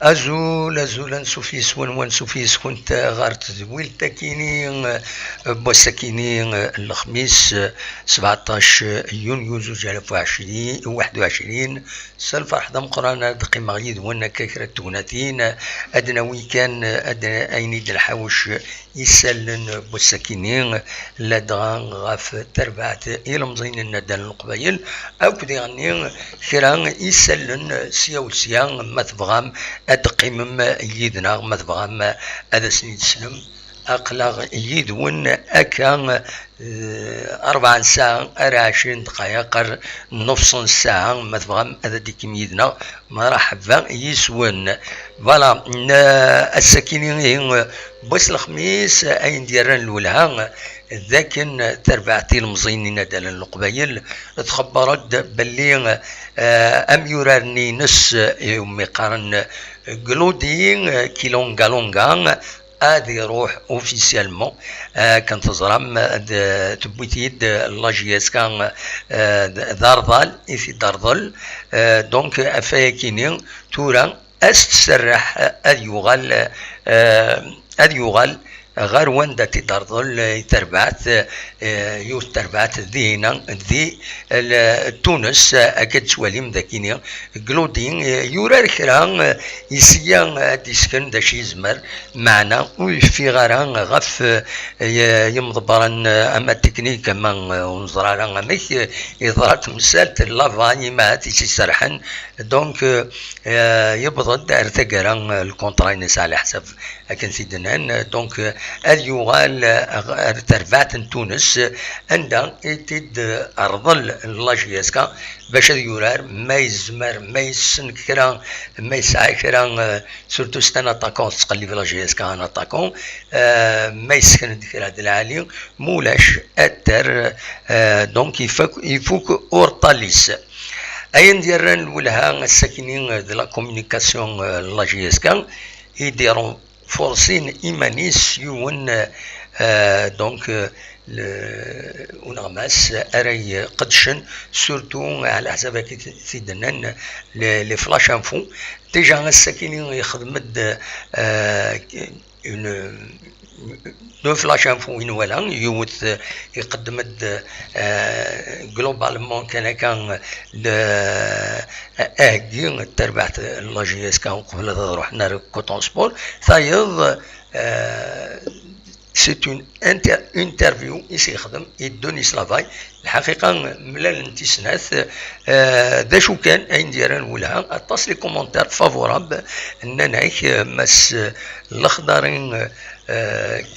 أزول نسوفيس ونسوفيس كنت غارت زويل تاكيني بوساكيني الخميس 17 يونيو 2021 سالفرح دم قران دقي مغيد وانا كاكرة توناتين أدنى ويكان أدنى أينيد الحوش يسلن بوساكيني لدغان غاف تربعت إلى مزين الندى القبايل أو كدي غني كران يسلن سيا وسيا مثبغام أدقيم يدنا مثبغام هذا سنيد سلم أقلق يدون أكان 4 ساعة 20 دقائق نص ساعة مثلا هذا ديك ميدنا مرحبا يسون فوالا السكينين بس الخميس أين ديران الولها ذاكن تربعتي المزينين دال القبايل تخبرت باللي أم يرارني نس يومي قارن قلودين كيلونغا هذه يروح اوفيسيالمون كانت تزرم تبويتيد لاجياس كان دارضال في دارضل دونك افاكيني تورا استسرح اديوغال غير وندا تدرضل تربعت يوث تربعت ذينا ذي تونس اكد سواليم ذاكيني قلودين يورا كرا يسيا ديسكن داشي زمر معنا وفي غران غف يمضبران اما التكنيك اما ونزرارا اميك يضرات مسالت لافاني ما تيسرحن دونك يبضد ارتقران الكونتراينس على حسب اكن سيدنان دونك اليوغال تربعت تونس عندها تد ارضل لاجياسكا باش يورار ما يزمر ما يسن كرا ما يسعى كرا سورتو ستان اتاكون تقلي في لاجياسكا ان اتاكون ما يسكن كرا د العالي مولاش اتر دونك يفوك اورطاليس اين ديران الولها الساكنين د لا كومونيكاسيون لاجياسكا يديرون فورسين إيمانيس يون دونك ونغماس أري قدشن سورتو على حسب سيدنا لي فلاش انفو ديجا الساكنين يخدمد دو فلاش انفو ولا يوث يقدمد جلوبالمون كان اهدي تربعت لاجياس كان قبل رحنا كوتون سبور ثايض سيت اون انترفيو يخدم يدوني سلافاي الحقيقه ملال انتسناث ذا شو كان اين ديران ولها اتصل كومونتير فافوراب اننا مس الاخضرين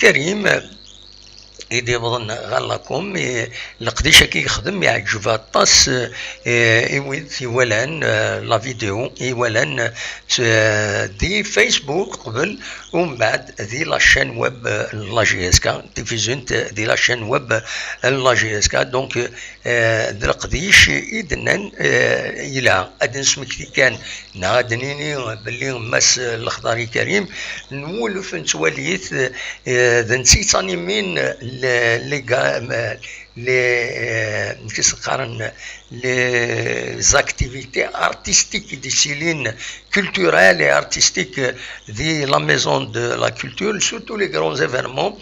كريم يدي بظن غلكم القديشه كي يخدم يعجبها الطاس ولان لا فيديو ولان دي فيسبوك قبل ومن بعد دي لاشين ويب لاجيسكا تلفزيون دي لاشين ويب لاجيسكا دونك دي القديش يدنن الى ادن سمكتي كان نادنيني باللي مس الاخضري كريم نولف نتواليت نسيتاني من les activités artistiques des Céline culturelles et artistiques de la maison de la culture, surtout les grands événements.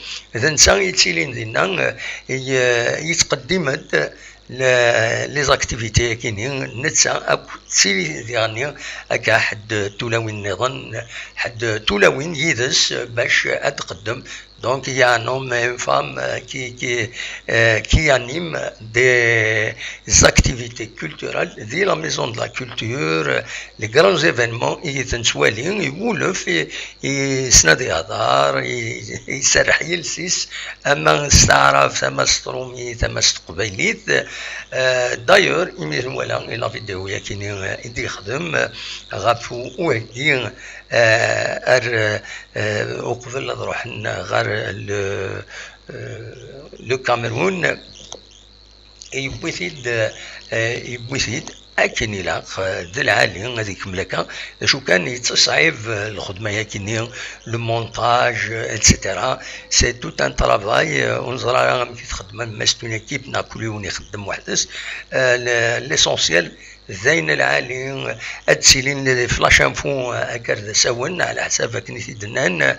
les activités كاينين نتسا تسيري ديالنا هكا حد تولوين نظن حد تولوين يدس باش اتقدم Donc il y a un homme et une femme qui animent des activités culturelles de la maison de la culture, les grands événements, يتنسوالين يقولوا في يسندي هدار يسرح يلسيس اما استعرف ثم سترومي ثم استقبيليت دايور يمير ولا لا فيديو يكيني يدي يخدم غافو وهدين وقبل رحنا غير لو كاميرون يبوثيد أكن إلى ذي العالي هذيك ملكة شو كان يتصعب الخدمة يكني لو مونتاج إتسيتيرا سي توت أن ترافاي ونزرع كي تخدم ماستون كيب ناكلون يخدم وحدس ليسونسيال زين العالي اتسيلين فلاش انفو اكرد سون على حساب كنيتي دنان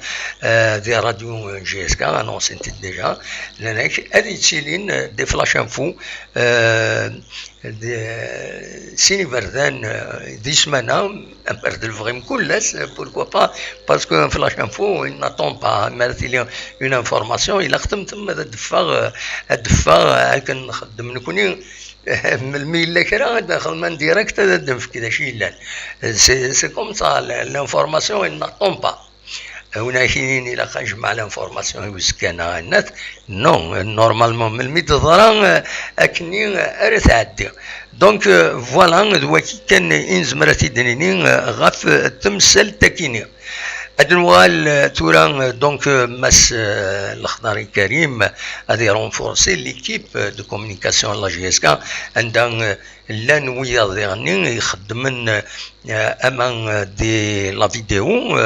دي راديو جي اس كا انونسيتي ديجا لانك ادي تسيلين دي فلاش انفو سيني فردان دي سمانة برد الفغيم كلاس بوركوا با باسكو فلاش انفو il n'attend pas مثلا اون انفورماسيون الا ختم تما الدفاغ هاكا نخدم نكوني من الميل كرا داخل من ديريكت ندم في كذا شيء لا سي كوم سا لانفورماسيون il n'attend pas هنا كاينين الا كنجمع لانفورماسيون يوزكانا الناس نو نورمالمون من الميد ضران اكني ارث عدي دونك فوالا دواكي كان انزمرتي دنيني غاف تمثل تكيني ادنوال تورا دونك مس الخضري كريم هذه رونفورسي ليكيب دو كومونيكاسيون لا جي اس كا عندها لان ويا ضيغني يخدمن امان دي لا فيديو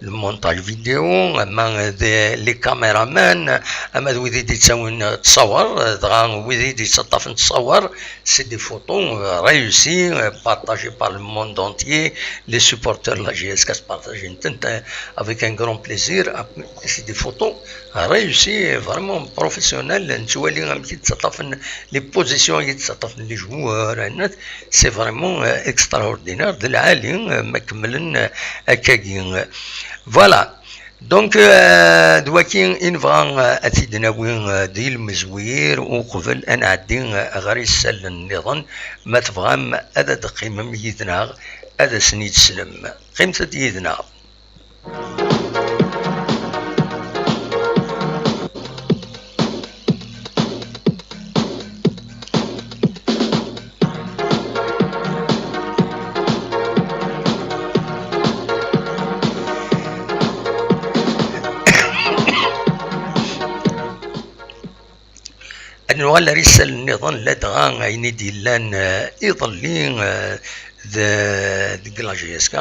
المونتاج فيديو امان دي لي كاميرامان اما ويدي تساون تصور دغا ويدي تصطف تصور سي دي فوتو réussi partagé par le monde entier les supporters de la GSK se partagent avec un grand plaisir c'est des photos réussies vraiment professionnelles نتولي غنمشي تصطفن لي بوزيسيون يتصطفن لي جوار سي فريمون اكستراوردينير د العالي ما كملن هكاكي فوالا دونك دواكي نبغى اسيدنا وين ديال المزوير وقبل انا عدي غير يسال النظام ما تبغى هذا قيمه ميتنا هذا سنيت سلم قيمه يدنا ولا رسال النظام لا دغا عيني ديلان يضلين de la GSK,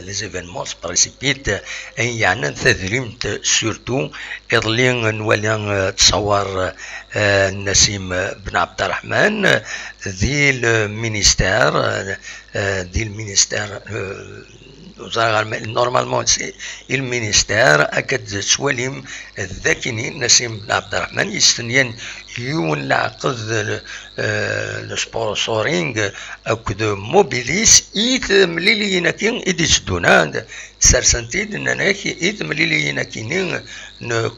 les événements se précipitent et il y a un تذريمت surtout إضلين نولي تصور نسيم بن عبد الرحمن ذي المينيستير نورمالمون سي المينيستير اكد سواليم الذاكيني نسيم بن عبد الرحمن يستنين يون العقد السبونسورينغ اكد موبيليس ايت مليلينا كين ايديت دوناند سرسنتيد ناناك ايت مليلينا كينين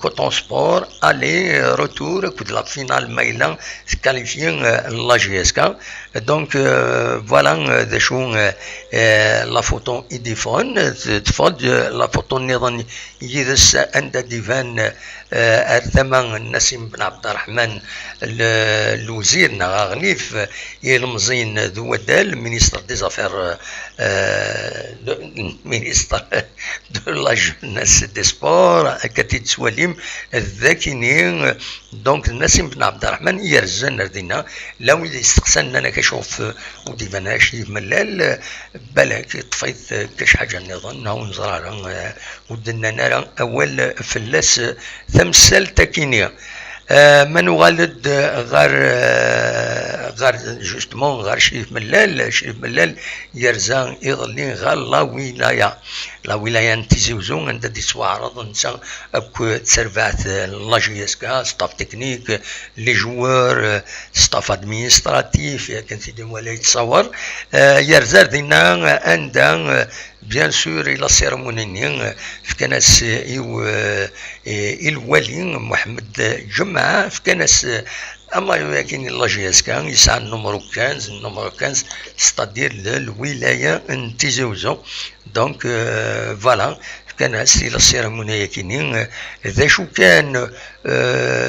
كوتون سبور الي روتور كود لا فينال مايلان كاليفيين لا جي اس كا دونك فوالا ذا شو لا فوتو ايديفون تفض لا فوتو النظام يدس عند ديفان الثمن نسيم بن عبد الرحمن الوزير نغنيف يلمزين ذو دال مينيستر دي زافير مينيستر دو لا جوناس دي سبور كتيت سواليم الذاكينين دونك نسيم بن عبد الرحمن يرزن ردينا لو يستقسن انا كشوف وديفاناش ملال بالك طفيت كاش حاجه نظن ونزرع ودنا نرى اول فلاس تمثال تكينيا من والد غار جوستمون غار شريف ملال يرزان يظلين غار لا ولايه نتيزوزو عند دي سواعرض نسا اكو تسرفات لا جي اس كا ستاف تكنيك لي جوار ستاف ادمينستراتيف كنت دي ولا يتصور يرزار دينا عندها بيان سور الى سيرموني في كناس الولي محمد جمعه في كناس اما يمكن لا جي اس كان يسعى النمرو 15 ستادير الولايه نتيزوزو دونك فوالا كان الى السيرموني كاينين ذا شو كان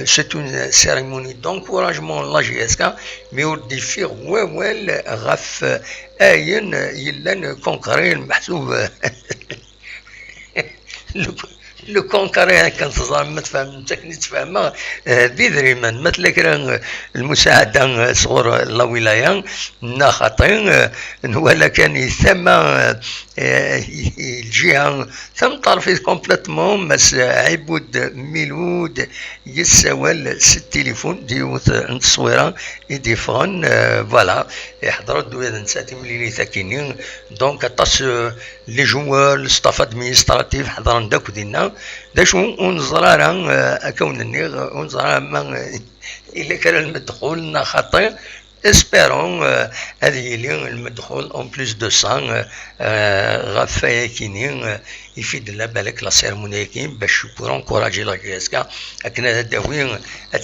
سي اون سيرموني دونكوراجمون لا جي اس كا مي ودي فيه والوال غف اين يلا كونكري المحسوب لو كونكاري كانت تظلم ما تفهم تكني تفهمها بيدريمان مثل كرا المساعدة صغور لا ولاية نا خاطين ولا كان ثم الجهة ثم طرفي كومبليتمون مس عبود ميلود يسوال ست تليفون ديوث التصويره يديفون فوالا يحضروا دويا نساتي ملي ثاكينين دونك طاس لي جوار ستاف ادمينستراتيف حضرنا داك دينا داش ونزرا راه كون النيغ ونزرا ما الا كان المدخول خاطئ اسبيرون هذه اللي المدخول اون بليس دو سان غاف كينين يفيد لنا بالك لا سيرموني كاين باش بور انكوراجي لا جي اس كا اكنا داوين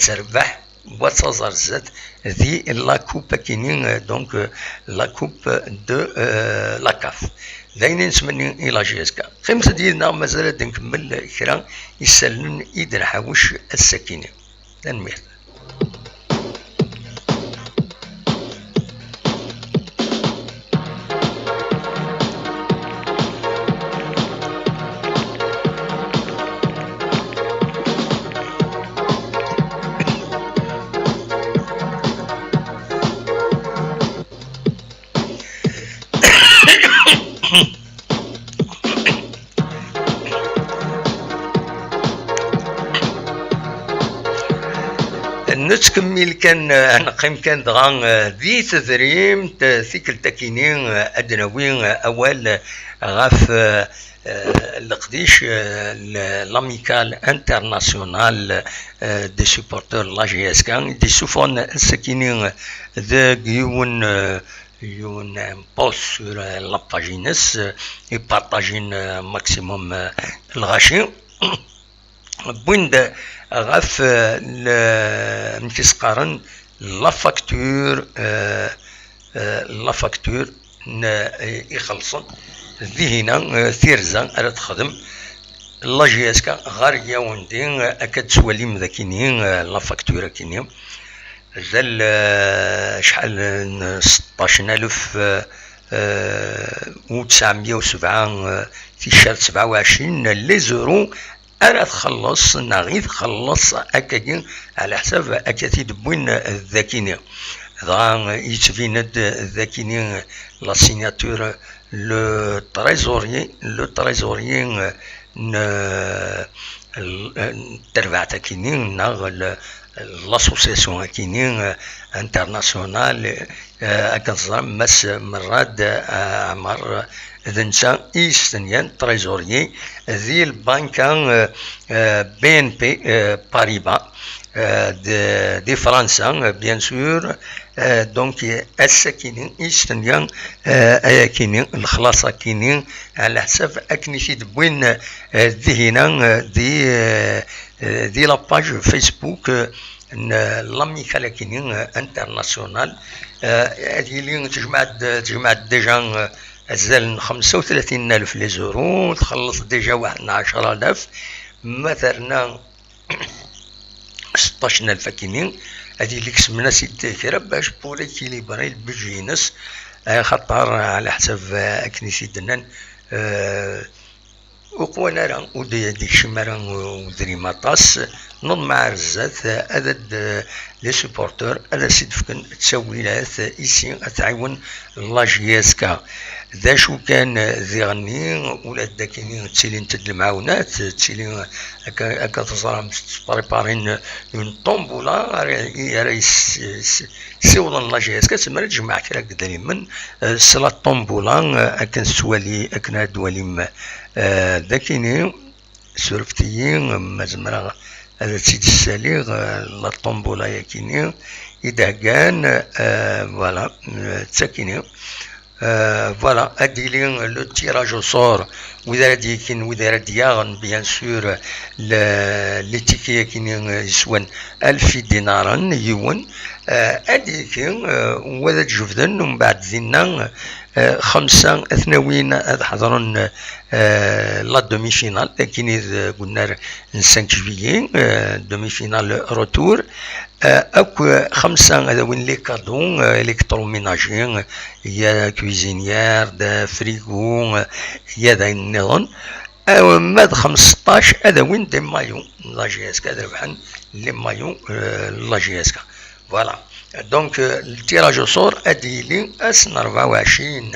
تربح وتصازر زاد ذي لا كوب كينين دونك لا كوب دو لا كاف داين نسمني الى جي اس كا خمسه ديالنا مازال نكمل كرا يسلن يدير حوش السكينه تنمير. نتكمل كان نقيم كان دغا ذي تذريم ثيكل تاكينين ادناوين اول غاف القديش لاميكال انترناسيونال دي سوبورتور لا جي اس كان دي سوفون السكينين ذا يون بوست سور لا باجينس يبارطاجين ماكسيموم الغاشي بوند غاف نتسقارن لا فاكتور يخلصن ذهنا ثيرزا على تخدم لا جي اس كا غار ياوندي اكاد تسوالي مذاكينين لا فاكتور كينيا زال شحال 16000 و907 في شهر 27 لي زورو أنا تخلص نغيث خلص أكاين على حساب أكاتيد بوين الذاكيني ضا يتفيند الذاكيني لا سيناتور لو تريزوري تربع تاكينين ناغ لاسوسياسيون كينين انترناسيونال أكنظام مس مراد عمر ذنسا إيستنيان تريزوري ذي البنكة بي ان بي باريبا دي فرنسا بيان سور دونك الساكنين إيستنيان أياكينين الخلاصة كينين على حساب أكنيشي دبوين ذهنا دي لاباج فيسبوك لاميكال كينين انترناسيونال هذه اللي تجمعت ديجا أزال 35,000 لي زورو تخلص ديجا واحد 10,000 مثلا 16,000 كينين هذه اللي كسبنا سيدي كرا باش بور اكيليبري البيجينس خاطر على حساب اكني سيدنا وقوانا راه ودي ديك شمارا ودري ماطاس نض مع رزات هذا لي سوبورتور هذا سيد فكن تسويلات ايسي تعاون لا جي اس كا ذا شو كان ذي غني ولا داكيني تسيلين تد المعاونات تسيلين هكا تزرع بريبارين اون طومبولا راه سيوضن لا جي اس كا تسمى تجمع كراك دايما سلا طومبولا اكن سوالي اكن دواليم ذاكيني سورفتيين مزمرا هذا سيد الساليغ لا طومبولا ياكيني إذا كان فوالا تساكيني فوالا اديلين لو تيراج او سور وإذا ديكين وإذا دياغن بيان سور لي تيكي كين يسوان 1000 دينارا يوان اديكين وذا جفدن ومن بعد زينا 5 اثنوين هذا حضرن لا دومي فينال كاين قلنا 5 جويي دومي فينال روتور اكو 5 هذا وين لي كادو الكتروميناجي يا كويزينيير دا فريغو يا دا النظام ماد 15 هذا وين دي مايو لا جي اس كا ربحن لي مايو لا جي اس كا. فوالا دونك التيراج صور ادي لي اسن 24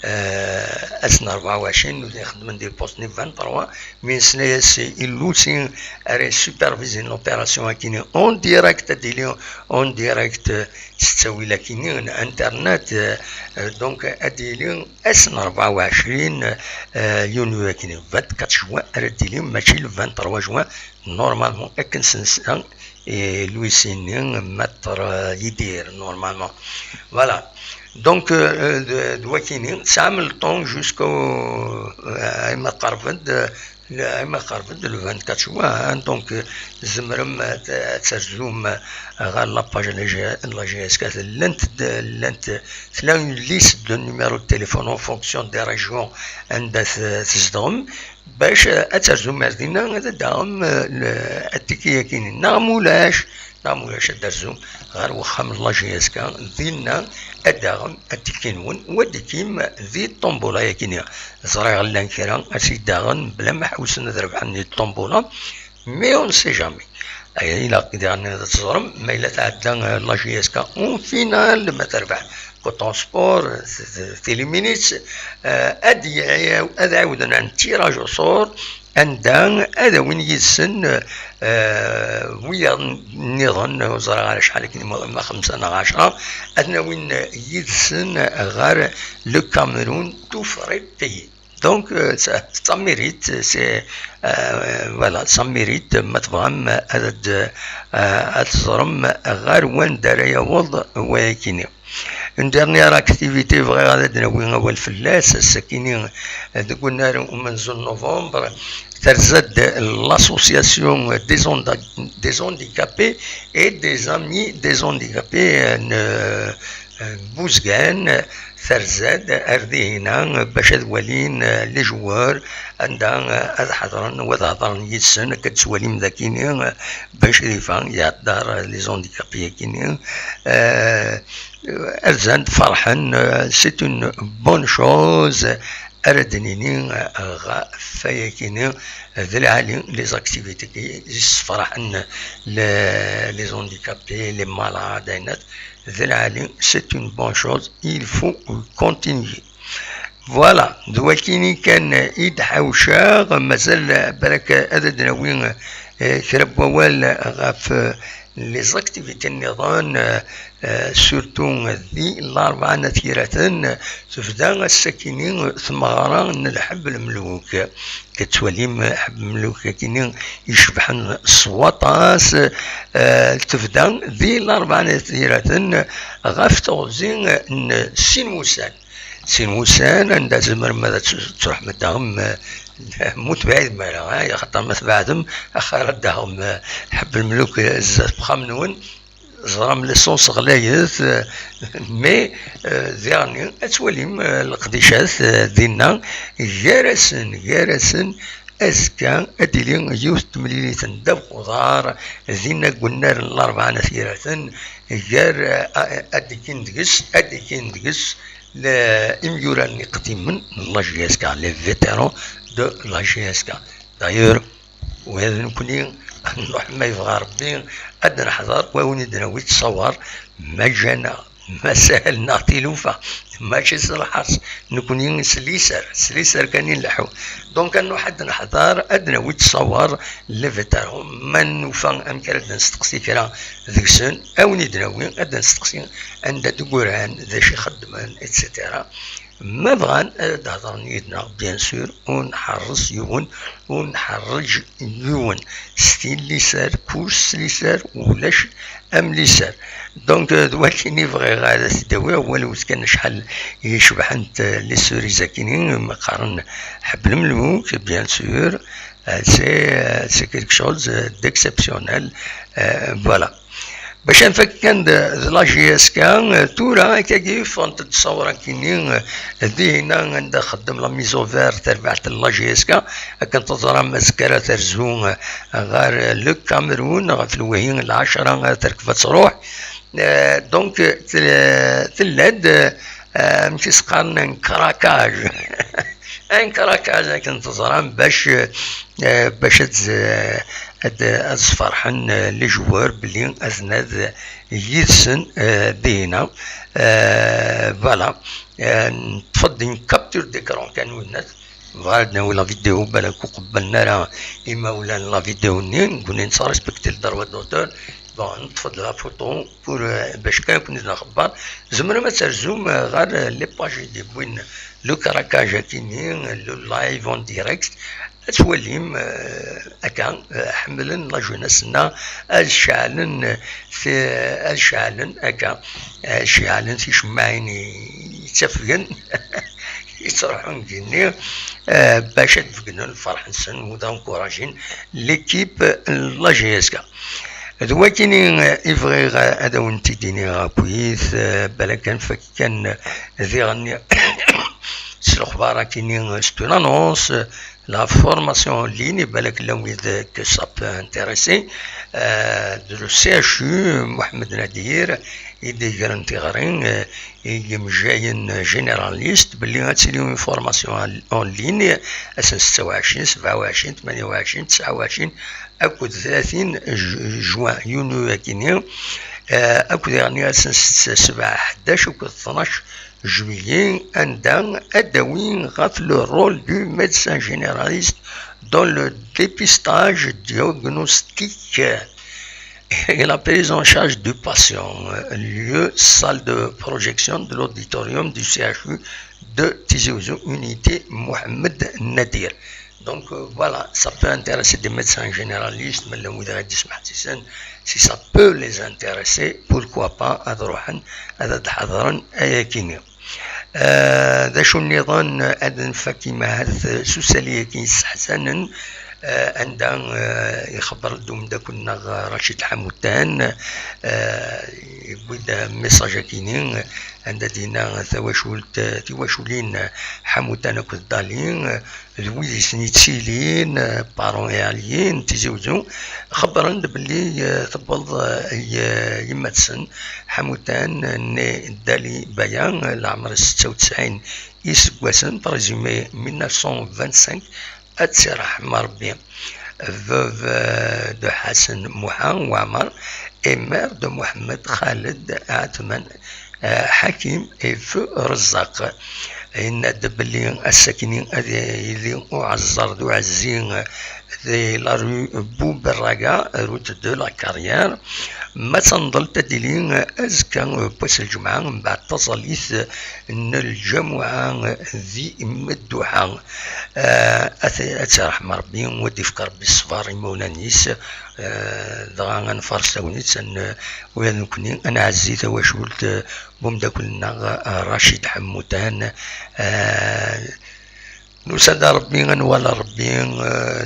اسن 24 نولي نخدم ندير بوست ني 23 من سنه سي اللوسين اري سوبرفيزي لوبيراسيون كيني اون ديريكت ادي لي اون ديريكت تستوي لكن انترنت دونك ادي لي اسن 24 يونيو كيني 24 جوان ادي لي ماشي 23 جوان نورمالمون اكن سنسان لويسينين متر يدير نورمالمون. فوالا دونك دواكيني تعمل طون جوسكو ما قربت ما قربت لو 24 جوان. دونك زمرم ترزوم غير لاباج لا جي اس كا لانت تلاقي ليست دو نيميرو دو تليفون اون فونكسيون دي ريجيون عندها تزدغم باش اترجم مردينا داهم التكيه كاينين نعمولاش درزوم غير وخام لا جي اس كا دينا اداهم التكينون وديكيم ذي الطومبولا كاينه زرا غلان كيرا اسي داغن بلا ما حوسنا نضرب عندي الطومبولا مي اون سي جامي اي الا قدرنا تصرم ما الا تعدى لا جي اس كا اون فينال ما تربح كوتون سبور تيليمينيتس ادي عاودنا عن تيراج صور عندها هذا وين يسن ويا النظام وزرا على شحال كاين ما 5 10 أدنى وين يسن غير لو كاميرون تفريطي. دونك ça mérite c'est voilà ça mérite ما تفهم هذا الزرم غير وين دار يوض وكيني. Une dernière activité vraie هو الفلاس الساكنين قلنا من نوفمبر ترزد l'association des handicapés et des amis des handicapés بوزغان ثرزاد أردي هنا باش الولين لي جوار عندها حضرن وضعضرن يسن كتسواليم ذاكيني باش ريفان يعدار لي زونديكابي كيني أرزان فرحان سي اون بون شوز أردنيني غا فايكيني ذي العالم لي زاكتيفيتي كي فرحان لي زونديكابي لي مالاد c'est une bonne chose, il faut continuer. Voilà, دواكيني كان يدحوشا مازال برك أددنا وين كرب ووال غاف لي زاكتيفيتي النظام سورتو ذي الأربعة نثيرة تفدا الساكنين ثمارا نلحب الملوك كتوليم حب الملوك كاينين يشبحن الصواطاس تفدا ذي الأربعة نثيرة غاف توزين سين موسان عندها زمر ماذا تروح مداهم موت بعيد مالا يا خاطر ما تبعدهم اخر ردهم حب الملوك زاد بخامنون زرام ليسونس غلايث مي ذيرني اتوليم القديشات ديالنا جارسن أزكى أديلين يوث تمليلي تندب خضار ذينا قلنا الأربعة نثيرة جار أديكين دقس لا إميوراني قديما لا جي اس كا لي فيتيرون دو لا جي اس كا دايور وهذا نكوني نروح ما يبغى ربي أدنا نحضر ووني دناوي تصور ما جانا ما سهل نعطي لوفا ماشي صراحة نكوني سليسر كان يلحو دونك انو حد نحضر ادنا ويتصور لي فيتيرون ما نوفا امكان نستقسي كرا ذيك السن او ندناوي ادنا نستقسي عند تقوران ذا شي خدمان اتسيتيرا ما بغان تهضرني يدنا بيان سور ونحرص يون ونحرج يون ستيل ليسار كورس ليسار ولاش ام ليسار دونك دواكيني بغي غادا تداوي ولو كان شحال يشبحنت لي سوريزا كاينين مقارن حب الملوك بيان سور سي كيلك شوز ديكسيبسيونيل فوالا باش نفك كان لا جي اس كا تورا كيف انت تصور كاينين ذي هنا عند خدم لا ميزوفير تبعت لا جي اس كا كنت تزرع مسكره ترزون غير لو كاميرون في الوهين العشره تركفت تروح دونك تلاد مشي سقارنا كراكاج ان كراكاج كنت تزران باش فرحن لي جوار بلي ازناد يدسن دينا فوالا تفضل نكابتور ديكرون كانوا الناس فالنا ولا فيديو بالك قبلنا راه اما ولا لا فيديو نين كنا نسريسبكتي الدروات دوتور بون نطفد لا فوتو بور باش كان كنا نخبر زمرا ما ترزوم غير لي باج دي وين لو كراكاج كيني لو لايف اون ديريكت توليم هكا حملن لا جوناسنا الشعلن في الشعلن هكا الشعلن في شماعين يتفقن يصرحون كيني باش تفقدوا الفرح نسن ودانكوراجين ليكيب لا جي اس كا دوا كاينين يفغي هذا وانت ديني غاكويث بالك كان فكان ذي غني الاخبار كاينين ستو لانونس la formation en ligne بالك لو إذا que ça peut intéresser le CHU محمد نادير يدير انتغرين يمجاين جينيراليست باللي غتسيليو فورماسيون اون لين اساس 26 27 28 29 اكود 30 جوان يونيو كينيا اكود يعني اساس 7 11 اكود 12 juillet, عندنا أدوين غاف le rôle du médecin généraliste dans le dépistage diagnostique et la prise en charge du patient. Lieu, salle de projection de l'auditorium du CHU de Tizi Ouzou, unité Mohamed Nadir. Donc voilà, ça peut intéresser des médecins généralistes, mais si ça peut les intéresser, pourquoi pas, أذروحن هذا حضرا أياكيني. ذا شو النظام أذن فكيما هذا سوسالية كيس حسنا عندها يخبر دوم دا كنا رشيد حمودان بدا ميساج كينين عند دينا تواشولين حمودان كدالين ذوي سنيتسيلين بارون ياليين تيزوزو خبرن بلي تبض يمتسن حمودان دالي بيان العمر 96 يسقوسن بريزومي 1925 أتسرح مربي veuve de Hassan Mouhan Ouamar et mère de Mohamed Khaled Atman Hakim et feu Razak. إن دبلي الساكنين اللي أعزر دو عزين ذي لا رو بوب الرقا روت دو لا كارير ما تنضل تدلين أزكى بس الجمعة من بعد تصليث إن الجمعة ذي مدوحة أتسرح مربي ودي فكر بالصفار مولانيس دغا نفرسونيت ويا نكوني أنا عزيت واش قلت بومدا كلنا رشيد حمودان نسد ربي ولا ربي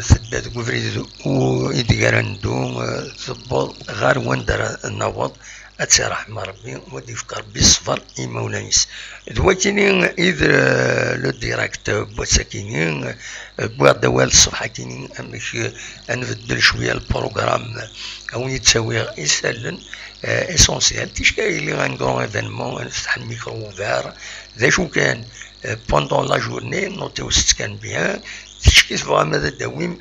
سداد كفريد ويديرندو ثبو غار وندر النوض أتسرح مربي ودي فكر بالصفر إيمولانيس دواكيني إذ لو ديراكت بوساكينين بواد دوال الصبح كينين أمش نبدل شوية البروغرام أو يتساوي يسالن اسونسيال تيشكاي لي غنكرون ايفينمون نفتح الميكرو اوفير ذا شو كان بوندون لا جورني نوتيو ست كان بيان تشكي تبغى ماذا داويم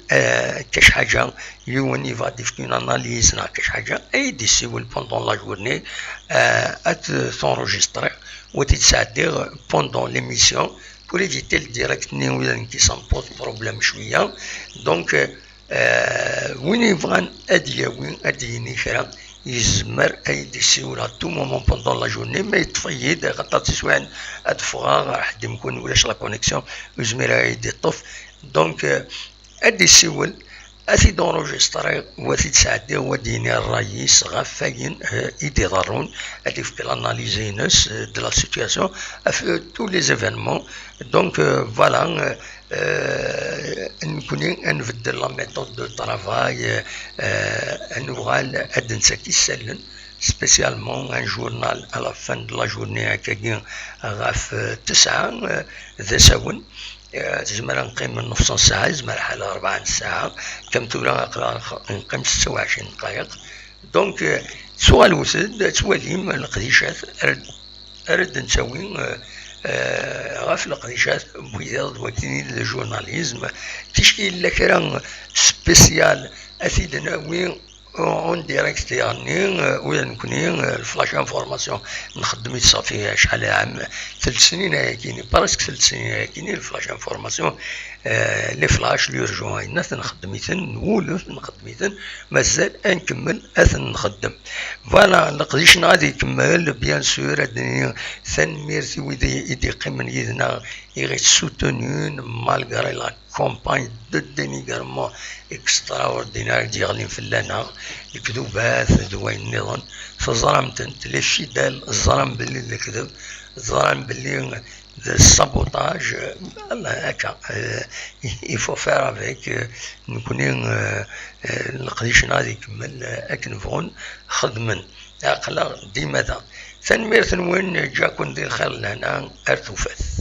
كاش حاجه يوني فادي في كون اناليز نا كاش حاجه اي دي سيول بوندون لا جورني ات تونجستري وتتساعدي بوندون ليميسيون pour éviter le direct qui s'en pose problème شويه دونك وين يبغى ادي وين ادي نيشرا يزمر اي ديسيول ا تو مومون بوندون لا جورني ما يتفيد غطا تسوان ادفغا راح يمكن ولاش لا كونيكسيون يزمر اي دي طف دونك ادي سيول اثي دونجستري وثي تساعدي وديني الرئيس غفاين يدي ضرون ادي في الاناليزينس دو لا سيتوياسيون في تو لي زيفينمون دونك فوالا نكوني نبدل لا ميثود دو طرافاي نوغال اد نساكي سلن سبيسيالمون ان جورنال على لا فان دو لا جورني هكاكي غاف 9 ذا ساون تزمر نقيم من 9 ساعة تزمر حالة 4 ساعة كم تولا نقيم 26 دقائق دونك سؤال وسد تواليم القديشات أرد نسوي غاف القريشات بويض وكيني الجورناليزم تشكيل لك سبيسيال أثيدنا وين اون ديريكت يعني وين نكوني الفلاش انفورماسيون نخدم صافي شحال عام 3 سنين كايني براسك 3 سنين كايني الفلاش انفورماسيون لي فلاش لي رجوع الناس نخدميتن نولف نخدميتن مازال نكمل اثن نخدم فوالا نقديش غادي يكمل بيان سور هادني ثنميرتي ويدي يقيم يدنا يغي سوتونون مالغري لا كومباين دو دينيغرمون اكستراوردينار ديالين فلانا الكذوبات دوين النظام فزرمتنت لي فيدال الزرم باللي الكذب الزرم باللي السابوتاج الله هكا يفو فير افيك نكوني نقديش غادي يكمل اكنفون خدمن عقلا ديما ثاني ميرث وين جا كون دير خير لهنا ارتوفاث.